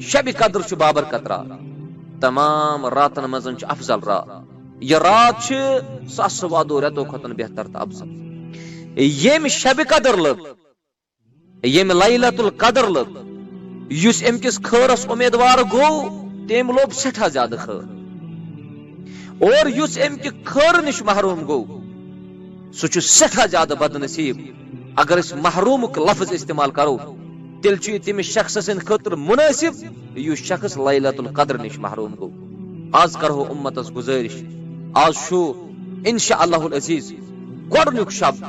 شب قدر چھ بابرکت رات تمام راتن مزن چھ افضل رات یہ رات چھ ساسوادو رتو کھتن بہتر تو افضل یم شب قدر لگ یم لیلۃ القدر لگ یس ام کس خیرس امیدوار گو تم لوب سٹھا زیادہ خیر اور یس ام کہ خیر نش محروم گو سہ سٹھا زیادہ بد نصیب اگر اس محروم لفظ استعمال کرو تیل چھ تمس شخص سند خاطر مناسب یس شخص لیلۃ القدر نش محروم گو آز کرو امتس گزارش آز شو انشاءاللہ العزیز گۄڈنیُک شب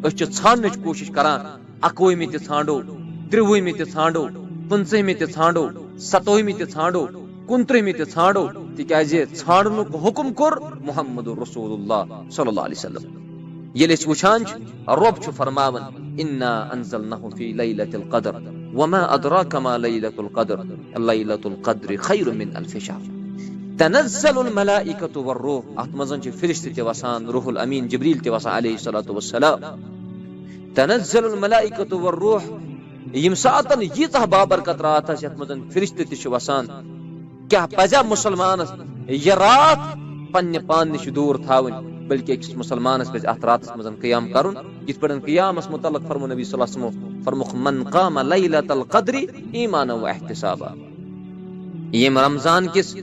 اس ژھانڈنٕچ کوشش کران اکوہمہ تہ ژھانڈو ترٛوُہمہ تہ ژھانڈو پنژہمہ تہ ژھانڈو ستوہمہ تہ ژھانڈو کنترہمہ تہ ژھانڈو تکیازِ ژھانڈنُک حکم کوٚر محمد رسول اللہ صلی اللہ علیہ وسلم ییٚلہِ أسۍ وٕچھان چھِ رۄب چھُ فرماوان انا انزلناه في ليلة القدر وما ادراك ما ليلة القدر ليلة القدر خير من الف شهر تنزل الملائكة والروح ات منٛز چھِ فرشتہٕ تہِ وسان روح الامین جبریل تہِ وسان علیہ الصلوۃ والسلام تنزل الملائكة والروح یم ساتن ییٖژاہ بابرکت رات آسہِ یتھ منٛز فرشتہٕ تہِ چھِ وسان کیاہ پزیا مسلمانس یہ رات پننہِ پان نش دور تھاوٕنۍ بلکہ أکِس مسلمانس پزِ اتھ راتس منٛز قیام کرُن یِتھ پٲٹھۍ قیامس متعلق فرمو نبی صلی اللہ علیہ وسلم فرموک من قام لیلۃ القدر ایمانا و احتسابا یم رمضان کس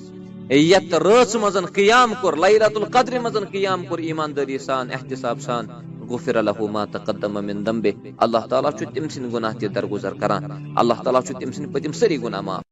یت رٲژ منٛز قیام کوٚر لیلۃ القدر منٛز قیام کوٚر ایماندٲری سان احتساب سان غفر له ما تقدم من ذنبه اللہ تعالیٰ چھُ تٔمۍ سٕنٛدۍ گناہ تہِ درگزر کران اللہ تعالیٰ چھُ تٔمۍ سٕنٛدۍ پٔتِم سٲری گناہ معاف